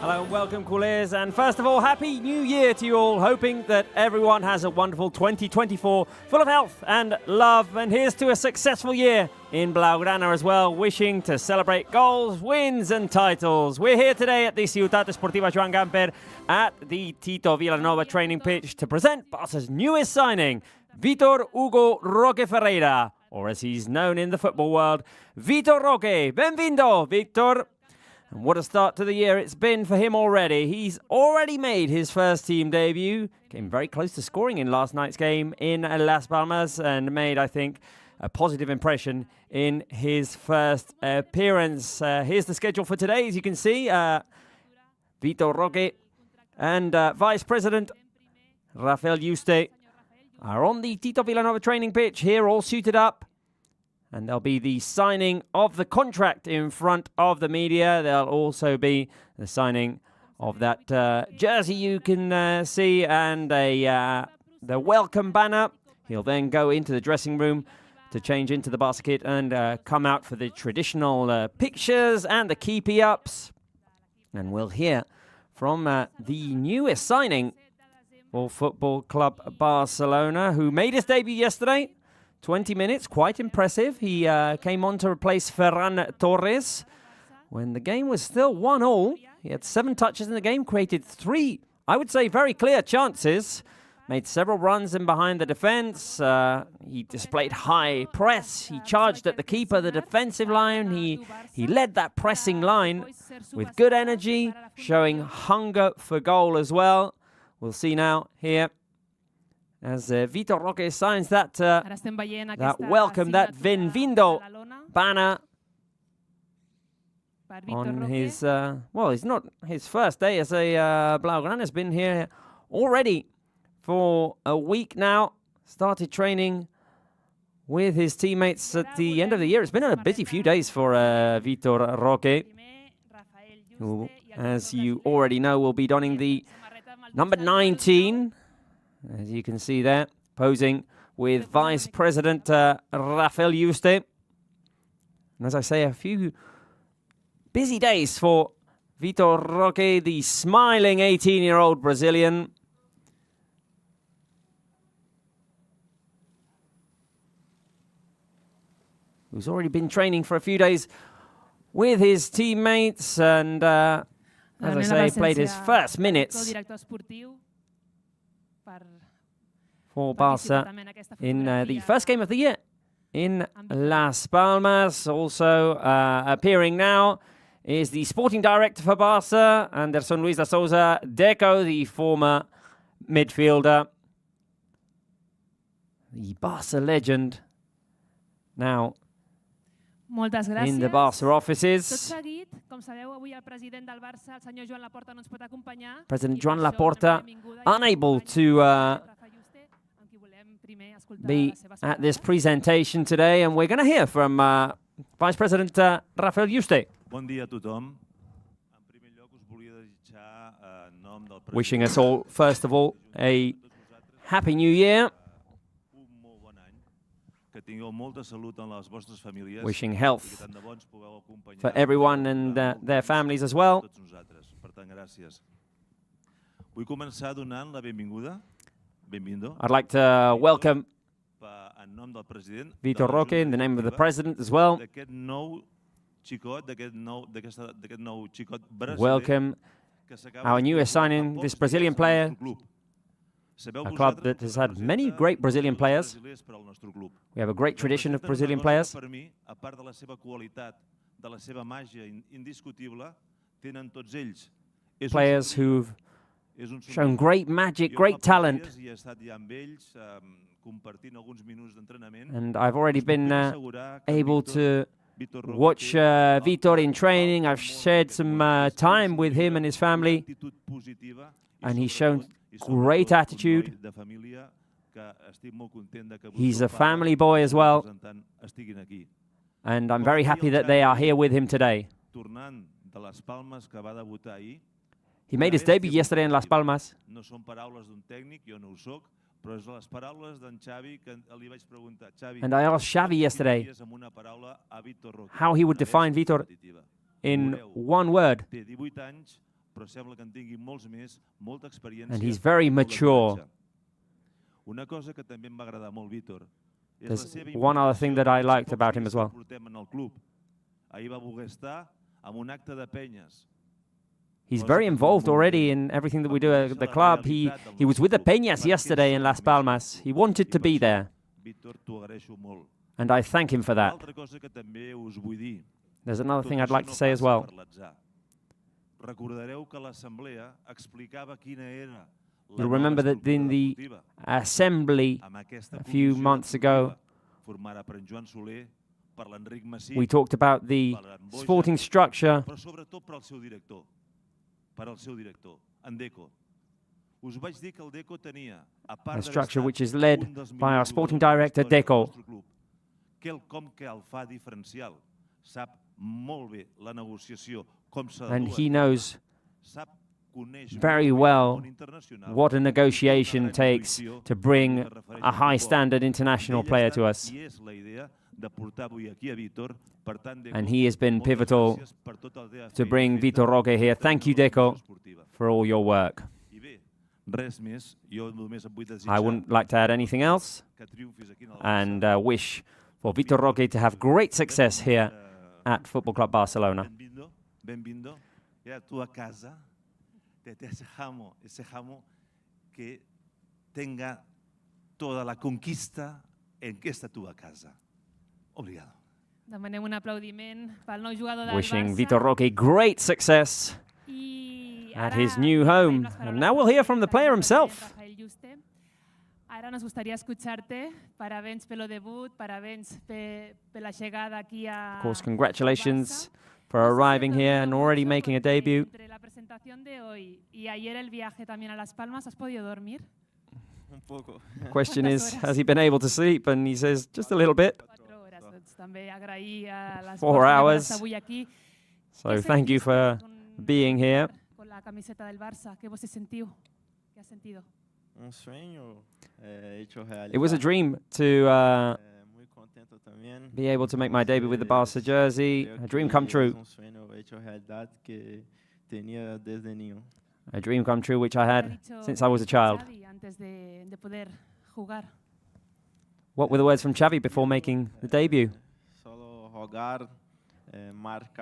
Hello and welcome, Coolers. And first of all, Happy New Year to you all. Hoping that everyone has a wonderful 2024 full of health and love. And here's to a successful year in Blaugrana as well. Wishing to celebrate goals, wins and titles. We're here today at the Ciutat Esportiva Joan Gamper at the Tito Vilanova training pitch to present Barca's newest signing, Vitor Hugo Roque Ferreira, or as he's known in the football world, Vitor Roque. Benvindo, Victor. And what a start to the year it's been for him already. He's already made his first team debut. Came very close to scoring in last night's game in Las Palmas and made, I think, a positive impression in his first appearance. Here's the schedule for today. As you can see, Vitor Roque and Vice President Rafael Yuste are on the Tito Vilanova training pitch here, all suited up. And there'll be the signing of the contract in front of the media. There'll also be the signing of that jersey you can see and the welcome banner. He'll then go into the dressing room to change into the Barca kit and come out for the traditional pictures and the keepy-ups. And we'll hear from the newest signing for Football Club Barcelona, who made his debut yesterday. 20 minutes, quite impressive. He came on to replace Ferran Torres when the game was still 1-1. He had 7 touches in the game, created 3, I would say, very clear chances. Made several runs in behind the defense. He displayed high press. He charged at the keeper, the defensive line. He led that pressing line with good energy, showing hunger for goal as well. We'll see now here as Vitor Roque signs that welcome, that Benvindo banner on his, well, it's not his first day as a Blaugrana. Has been here already for a week now. Started training with his teammates at the end of the year. It's been a busy few days for Vitor Roque, who, as you already know, will be donning the number 19. As you can see there, posing with Vice President Rafael Yuste. And as I say, a few busy days for Vitor Roque, the smiling 18-year-old Brazilian. Who's already been training for a few days with his teammates and, as I say, played his first minutes for Barca in the first game of the year in Las Palmas. Also appearing now is the sporting director for Barca, Anderson Luis da Souza Deco, the former midfielder. The Barca legend now in the Barca offices. President Joan Laporta unable to be at this presentation today, and we're going to hear from Vice President Rafael Yuste. Wishing us all, first of all, a Happy New Year. Wishing health for everyone and their families as well. I'd like to welcome Vitor Roque in the name of the President as well. Welcome our newest signing, this Brazilian player, a club that has had many great Brazilian players. We have a great tradition of Brazilian players. Players who've shown great magic, great talent. And I've already been able to watch Vitor in training. I've shared some time with him and his family. And he's shown great attitude. He's a family boy as well. And I'm very happy that they are here with him today. He made his debut yesterday in Las Palmas. And I asked Xavi yesterday how he would define Vitor in one word. And he's very mature. There's one other thing that I liked about him as well. He's very involved already in everything that we do at the club. He was with the Peñas yesterday in Las Palmas. He wanted to be there. And I thank him for that. There's another thing I'd like to say as well. You'll remember that in the assembly a few months ago, we talked about the sporting structure, a structure which is led by our sporting director, Deco. And he knows very well what a negotiation takes to bring a high-standard international player to us. And he has been pivotal to bring Vitor Roque here. Thank you, Deco, for all your work. I wouldn't like to add anything else, and wish for Vitor Roque to have great success here at Football Club Barcelona. Ese jamo que tenga toda la conquista en que està tua casa. Obrigado. Demanem un aplaudiment pel nou jugador del Barça. Wishing Vitor Roque great success at his new home. And now we'll hear from the player himself. Ara nos gustaría escucharte. Parabéns pelo debut, parabéns per la llegada aquí a Of course, congratulations for arriving here and already making a debut. Entre la presentación de hoy y ayer el viaje también a Las Palmas, ¿has podido dormir? Un poco. The question is, has he been able to sleep? And he says, just a little bit. 4 hours. So thank you for being here. Con la camiseta del Barça, ¿qué vos sentiu? ¿Qué has sentido? Un sueño hecho realidad. It was a dream to be able to make my debut with the Barca jersey. A dream come true. A dream come true which I had since I was a child. What were the words from Xavi before making the debut? He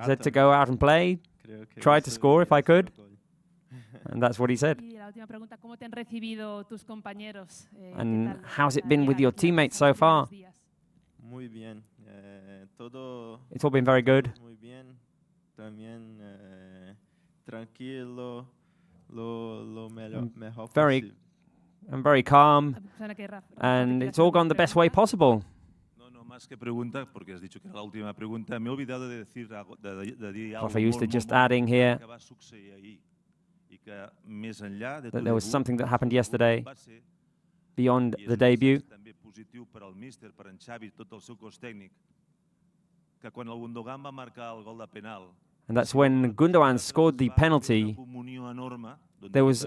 said to go out and play, try to score if I could. And that's what he said. And how's it been with your teammates so far? It's all been very good. I'm very calm, and it's all gone the best way possible. Rafa used to just adding here that there was something that happened yesterday beyond the debut. And that's when Gundogan scored the penalty. There was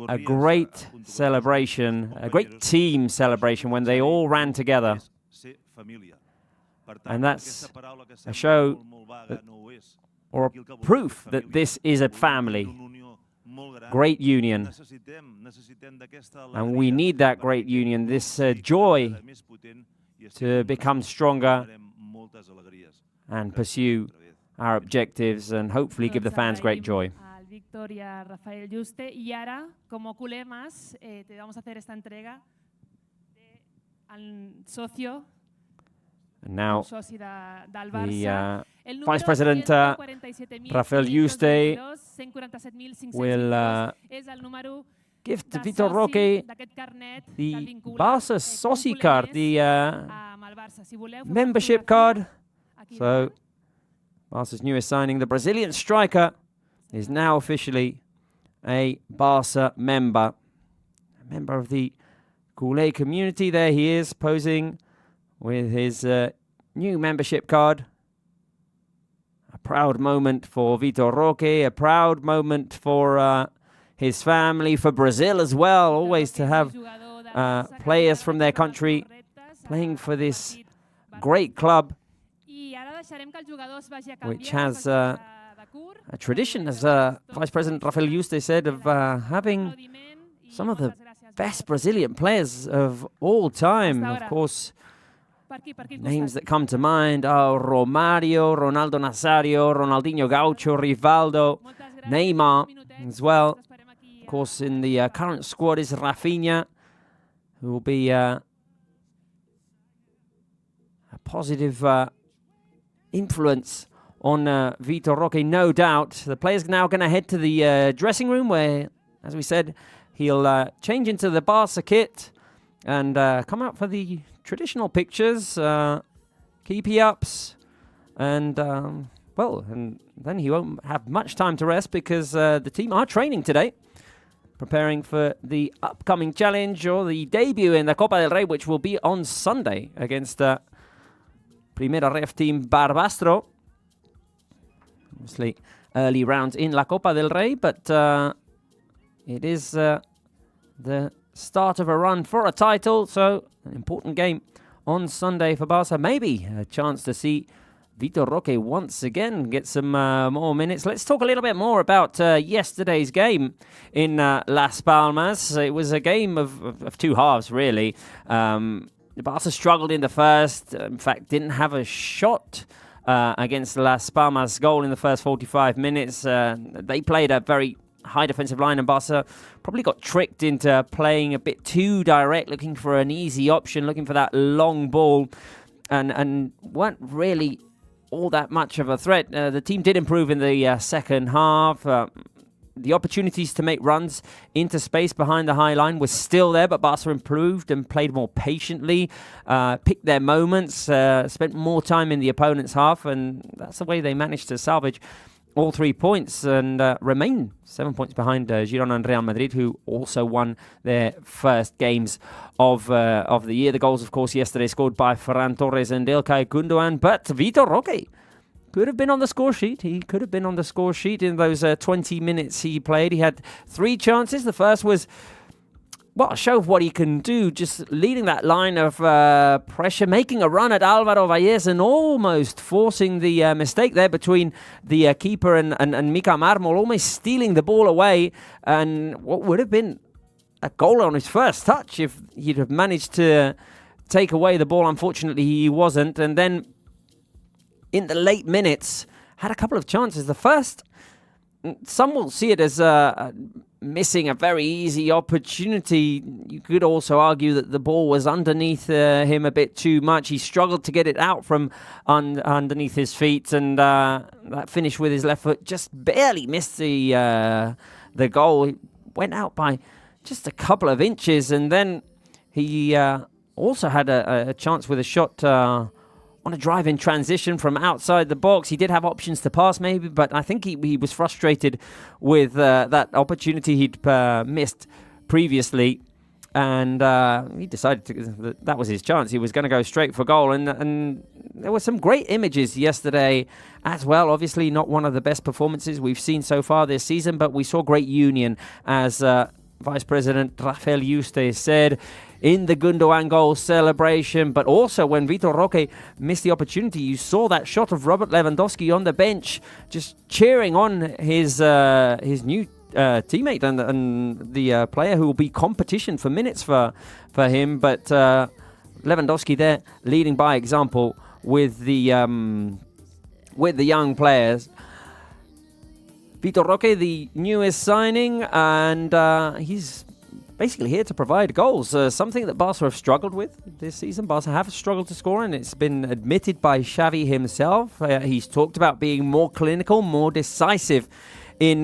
a great celebration, a great team celebration when they all ran together. And that's a show that, or a proof that this is a family. Great union. And we need that great union, this joy to become stronger and pursue our objectives and hopefully give the fans great joy. Victoria, Rafael Yuste. Y ahora, como culé más, te vamos a hacer esta entrega al socio. And now, the Vice President Rafael Yuste will give to Vitor Roque the Barca Soci card, the membership card. So, Barca's newest signing, the Brazilian striker, is now officially a Barca member. A member of the Culé community. There he is, posing with his new membership card. A proud moment for Vitor Roque, a proud moment for his family, for Brazil as well, always to have players from their country playing for this great club, which has a tradition, as Vice President Rafael Yuste said, of having some of the best Brazilian players of all time. Of course, names that come to mind are Romario, Ronaldo Nazario, Ronaldinho Gaucho, Rivaldo, Neymar as well. Of course, in the current squad is Rafinha, who will be a positive influence on Vitor Roque, no doubt. The player's now going to head to the dressing room where, as we said, he'll change into the Barca kit and come out for the traditional pictures, keepy-ups, and, and then he won't have much time to rest because the team are training today, preparing for the upcoming challenge or the debut in the Copa del Rey, which will be on Sunday against Primera Ref team Barbastro. Obviously, early rounds in La Copa del Rey, but it is the start of a run for a title, so an important game on Sunday for Barca. Maybe a chance to see Vitor Roque once again get some more minutes. Let's talk a little bit more about yesterday's game in Las Palmas. It was a game of two halves, really. Barca struggled in the first, in fact, didn't have a shot against Las Palmas' goal in the first 45 minutes. They played a very high defensive line, and Barca probably got tricked into playing a bit too direct, looking for an easy option, looking for that long ball, and weren't really all that much of a threat. The team did improve in the second half. The opportunities to make runs into space behind the high line was still there, but Barca improved and played more patiently, picked their moments, spent more time in the opponent's half, and that's the way they managed to salvage all 3 points and remain 7 points behind Girona and Real Madrid, who also won their first games of the year. The goals, of course, yesterday scored by Ferran Torres and Ilkay Gundogan, but Vitor Roque could have been on the score sheet. He could have been on the score sheet in those 20 minutes he played. He had 3 chances. The first was, a show of what he can do, just leading that line of pressure, making a run at Álvaro Valles and almost forcing the mistake there between the keeper and Mika Marmol, almost stealing the ball away, and what would have been a goal on his first touch if he'd have managed to take away the ball. Unfortunately, he wasn't. And then in the late minutes, had a couple of chances. The first, some will see it as missing a very easy opportunity. You could also argue that the ball was underneath him a bit too much. He struggled to get it out from underneath his feet, and that finish with his left foot just barely missed the goal. It went out by just a couple of inches, and then he also had a chance with a shot on a drive in transition from outside the box. He did have options to pass maybe, but I think he was frustrated with that opportunity he'd missed previously, and he decided that was his chance. He was going to go straight for goal, and there were some great images yesterday as well. Obviously not one of the best performances we've seen so far this season, but we saw great union, as Vice President Rafael Yuste said, in the Gundogan goal celebration, but also when Vitor Roque missed the opportunity. You saw that shot of Robert Lewandowski on the bench, just cheering on his new teammate and the player who will be competition for minutes for him. But Lewandowski there leading by example with the young players. Vitor Roque, the newest signing, and he's basically here to provide goals, something that Barca have struggled with this season. Barca have struggled to score, and it's been admitted by Xavi himself. He's talked about being more clinical, more decisive in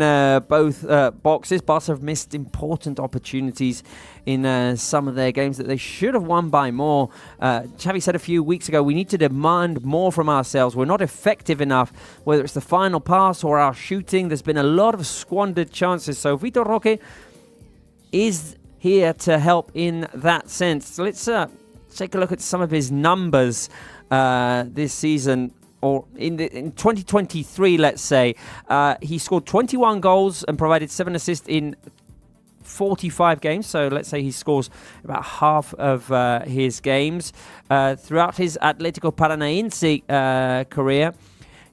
both boxes. Barca have missed important opportunities in some of their games that they should have won by more. Xavi said a few weeks ago, we need to demand more from ourselves. We're not effective enough, whether it's the final pass or our shooting. There's been a lot of squandered chances. So Vitor Roque is here to help in that sense. So let's take a look at some of his numbers this season, or in 2023, let's say. He scored 21 goals and provided 7 assists in 45 games. So let's say he scores about half of his games. Throughout his Atlético Paranaense career,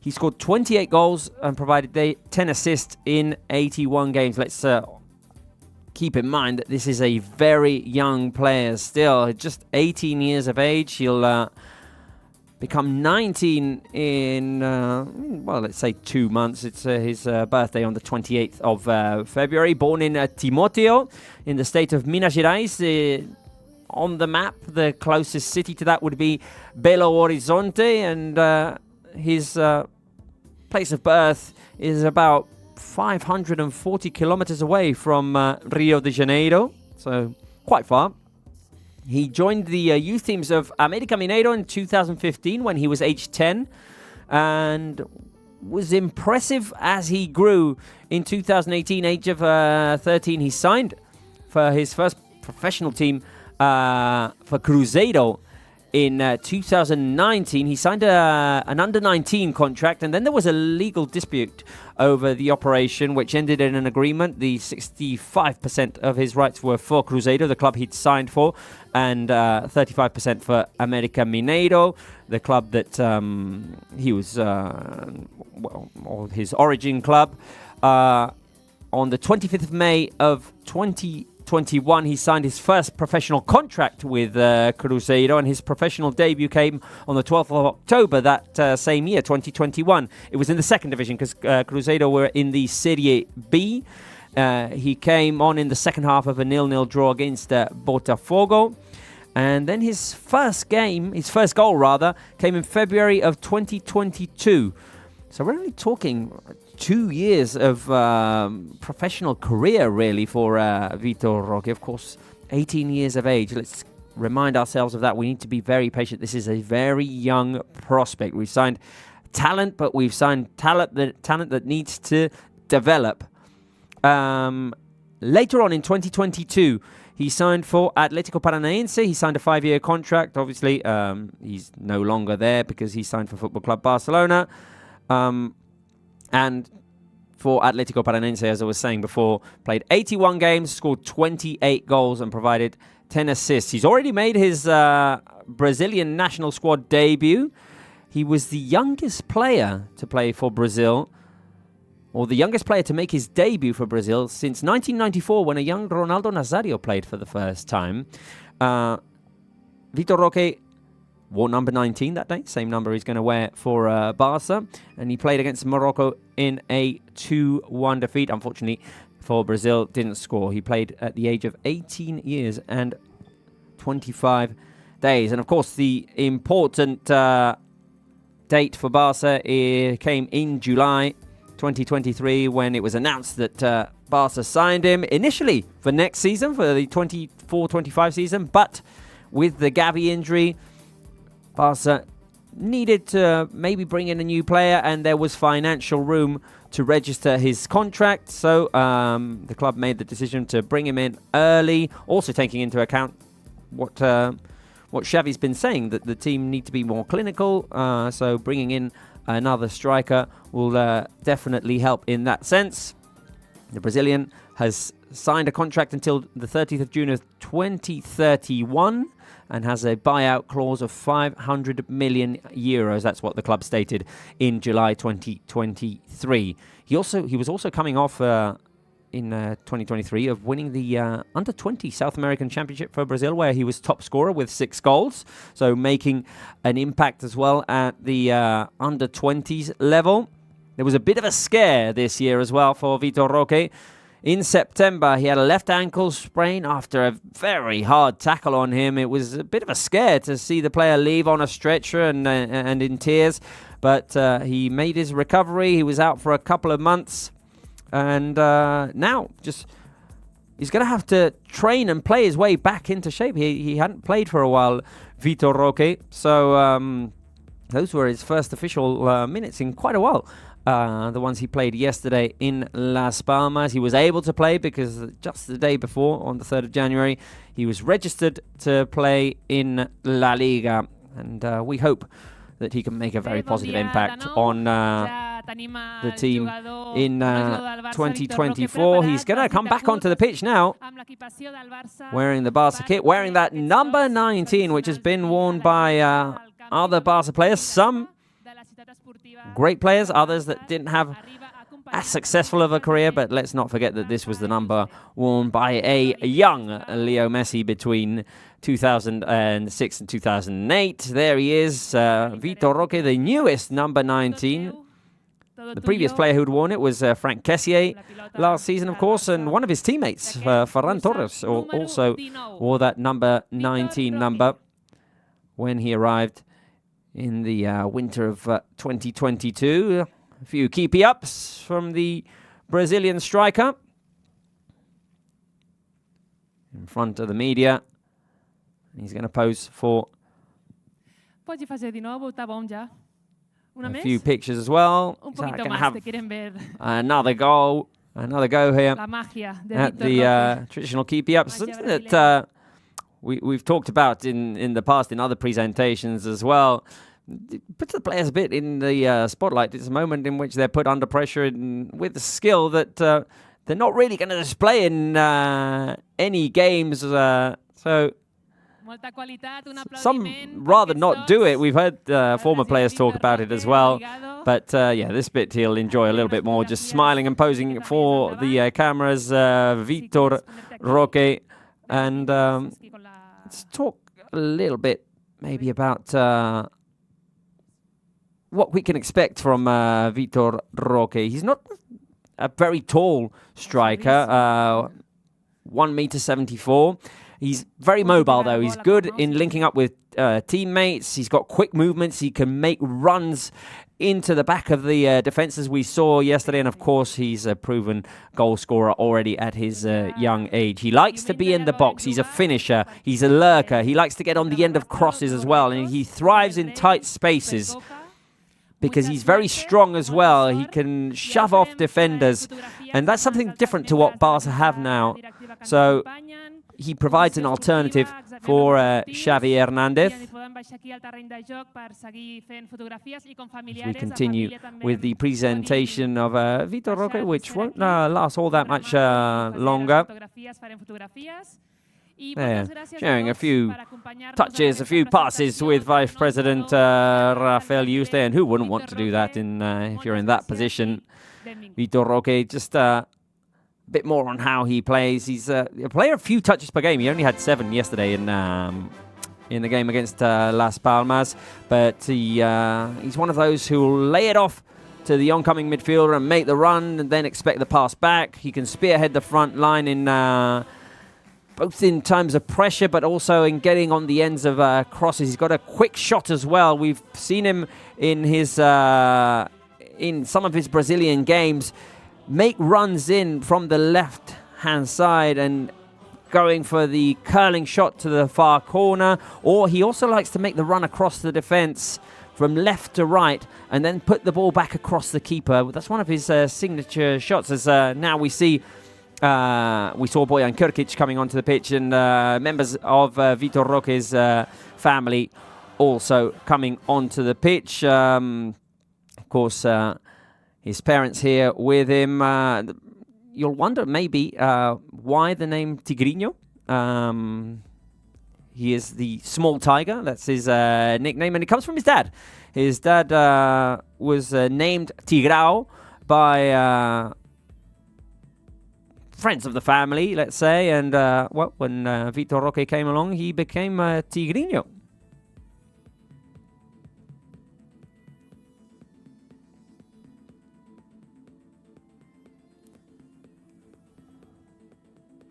He scored 28 goals and provided 10 assists in 81 games. Let's keep in mind that this is a very young player still, just 18 years of age. He'll become 19 in, well, let's say 2 months. It's his birthday on the 28th of February. Born in Timóteo in the state of Minas Gerais. On the map, the closest city to that would be Belo Horizonte, and his place of birth is about 540 kilometers away from Rio de Janeiro, so quite far. He joined the youth teams of América Mineiro in 2015 when he was age 10, and was impressive as he grew. In 2018, age of 13, he signed for his first professional team for Cruzeiro. In 2019, he signed an under-19 contract, and then there was a legal dispute over the operation, which ended in an agreement. The 65% of his rights were for Cruzeiro, the club he'd signed for, and 35% for América Mineiro, the club that he was, or his origin club. On the 25th of May of 2021, he signed his first professional contract with Cruzeiro, and his professional debut came on the 12th of October that same year, 2021. It was in the second division because Cruzeiro were in the Serie B. He came on in the second half of a 0-0 draw against Botafogo. And then his first goal rather, came in February of 2022. So we're only talking 2 years of professional career, really, for Vitor Roque. Of course, 18 years of age. Let's remind ourselves of that. We need to be very patient. This is a very young prospect. We've signed talent, but we've signed talent that needs to develop. Later on in 2022, he signed for Atlético Paranaense. He signed a 5-year contract. Obviously, he's no longer there because he signed for Football Club Barcelona. And for Atlético Paranaense, as I was saying before, played 81 games, scored 28 goals and provided 10 assists. He's already made his Brazilian national squad debut. He was the youngest player to play for Brazil, or the youngest player to make his debut for Brazil since 1994, when a young Ronaldo Nazario played for the first time. Vitor Roque wore number 19 that day, same number he's going to wear for Barca, and he played against Morocco in a 2-1 defeat. Unfortunately for Brazil, didn't score. He played at the age of 18 years and 25 days. And of course, the important date for Barca came in July 2023, when it was announced that Barca signed him initially for next season, for the 24-25 season, but with the Gavi injury, Barca needed to maybe bring in a new player, and there was financial room to register his contract. So the club made the decision to bring him in early, also taking into account what Xavi's been saying, that the team need to be more clinical. So bringing in another striker will definitely help in that sense. The Brazilian has signed a contract until the 30th of June of 2031 and has a buyout clause of 500 million euros. That's what the club stated in July 2023. He was also coming off in 2023 of winning the Under-20 South American Championship for Brazil, where he was top scorer with 6 goals, so making an impact as well at the Under-20s level. There was a bit of a scare this year as well for Vitor Roque. In September, he had a left ankle sprain after a very hard tackle on him. It was a bit of a scare to see the player leave on a stretcher and in tears, but he made his recovery. He was out for a couple of months, and now he's going to have to train and play his way back into shape. He hadn't played for a while, Vitor Roque, so those were his first official minutes in quite a while. The ones he played yesterday in Las Palmas. He was able to play because just the day before, on the 3rd of January, he was registered to play in La Liga. And we hope that he can make a very positive impact on the team in 2024. He's going to come back onto the pitch now, wearing the Barca kit, wearing that number 19, which has been worn by other Barca players. Some great players, others that didn't have as successful of a career, but let's not forget that this was the number worn by a young Leo Messi between 2006 and 2008. There he is, Vitor Roque, the newest number 19. The previous player who'd worn it was Frank Kessié last season, of course, and one of his teammates, Ferran Torres, also wore that number 19 number when he arrived in the winter of 2022. A few keepy-ups from the Brazilian striker in front of the media. He's going to pose for a few pictures as well. Going to have another goal, another go here at the traditional keepy-ups. Something that we've talked about in the past in other presentations as well. It puts the players a bit in the spotlight. It's a moment in which they're put under pressure with a skill that they're not really going to display in any games. So some rather not do it. We've heard former players talk about it as well. But yeah, this bit he'll enjoy a little bit more, just smiling and posing for the cameras. Vitor Roque. And let's talk a little bit maybe about what we can expect from Vitor Roque. He's not a very tall striker, 1.74 m. He's very mobile, though. He's good in linking up with teammates. He's got quick movements. He can make runs into the back of the defense, as we saw yesterday. And, of course, he's a proven goal scorer already at his young age. He likes to be in the box. He's a finisher. He's a lurker. He likes to get on the end of crosses as well. And he thrives in tight spaces, because he's very strong as well. He can shove off defenders, and that's something different to what Barca have now. So he provides an alternative for Xavi Hernandez. As we continue with the presentation of Vitor Roque, which won't last all that much longer. There, sharing a few touches, a few passes with Vice President Rafael Yuste, and who wouldn't want to do that if you're in that position? Vitor Roque, just a bit more on how he plays. He's a player of few touches per game. He only had 7 yesterday in the game against Las Palmas, but he's one of those who will lay it off to the oncoming midfielder and make the run and then expect the pass back. He can spearhead the front line in both in times of pressure, but also in getting on the ends of crosses. He's got a quick shot as well. We've seen him in his in some of his Brazilian games make runs in from the left-hand side and going for the curling shot to the far corner. Or he also likes to make the run across the defense from left to right and then put the ball back across the keeper. That's one of his signature shots, as now we see. We saw Bojan Krkić coming onto the pitch, and members of Vitor Roque's family also coming onto the pitch. Of course, his parents here with him. You'll wonder maybe why the name Tigrinho. He is the small tiger. That's his nickname, and it comes from his dad. His dad was named Tigrao by friends of the family, let's say, and well, when Vitor Roque came along, he became Tigrinho.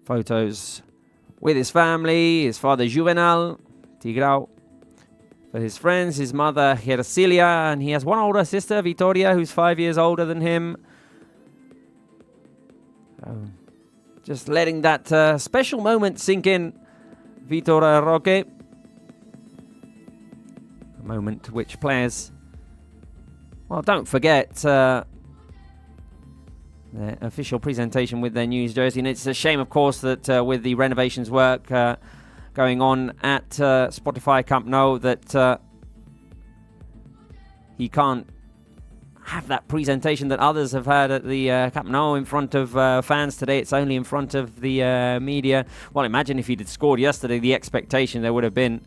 Photos with his family, his father Juvenal, Tigrao, for his friends, his mother Hercilia, and he has one older sister, Vitoria, who's 5 years older than him. Just letting that special moment sink in, Vitor Roque. A moment which players, well, don't forget their official presentation with their news jersey. And it's a shame, of course, that with the renovations work going on at Spotify Camp Nou, that he can't have that presentation that others have had at the Camp Nou in front of fans. Today it's only in front of the media. Well, imagine if he'd scored yesterday, the expectation there would have been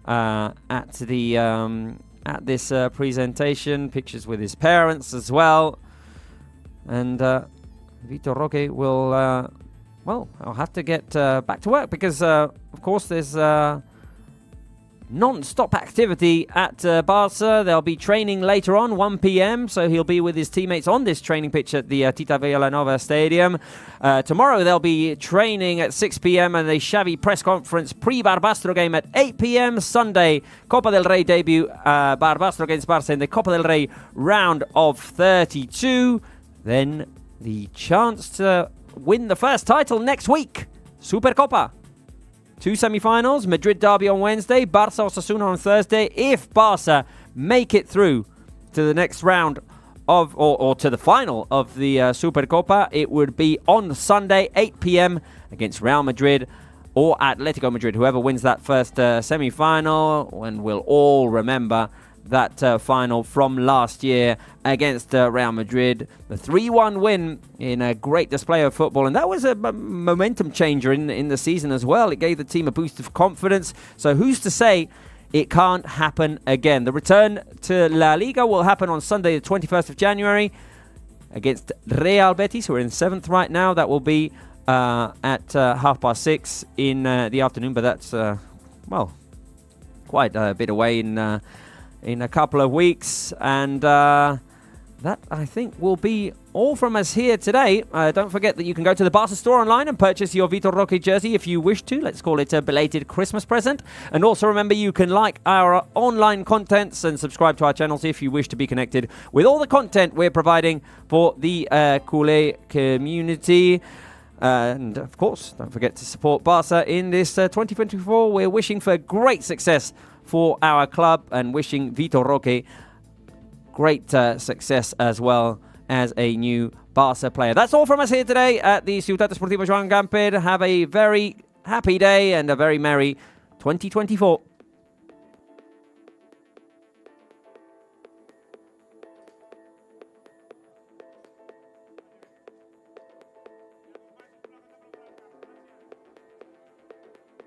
at the at this presentation. Pictures with his parents as well. And Vitor Roque will, well, I'll have to get back to work because, of course, there's non-stop activity at Barca. They'll be training later on, 1 p.m, so he'll be with his teammates on this training pitch at the Tita Villanova Stadium. Tomorrow they'll be training at 6 p.m. and a Xavi press conference pre-Barbastro game at 8 p.m. Sunday, Copa del Rey debut, Barbastro against Barca in the Copa del Rey round of 32. Then the chance to win the first title next week, Supercopa. 2 semi-finals, Madrid derby on Wednesday, Barca Osasuna on Thursday. If Barca make it through to the next round of, or to the final of the Supercopa, it would be on Sunday, 8 p.m. against Real Madrid or Atletico Madrid. Whoever wins that first semi-final, and we'll all remember that final from last year against Real Madrid. The 3-1 win in a great display of football. And that was a momentum changer in the season as well. It gave the team a boost of confidence. So who's to say it can't happen again? The return to La Liga will happen on Sunday, the 21st of January against Real Betis, who are in 7th right now. That will be at 6:30 in the afternoon. But that's, well, quite a bit away in a couple of weeks. And that, I think, will be all from us here today. Don't forget that you can go to the Barca store online and purchase your Vitor Roque jersey if you wish to. Let's call it a belated Christmas present. And also remember, you can like our online contents and subscribe to our channels if you wish to be connected with all the content we're providing for the culé community. And of course, don't forget to support Barca in this 2024. We're wishing for great success for our club and wishing Vitor Roque great success as well as a new Barca player. That's all from us here today at the Ciutat Esportiva Joan Gamper. Have a very happy day and a very merry 2024.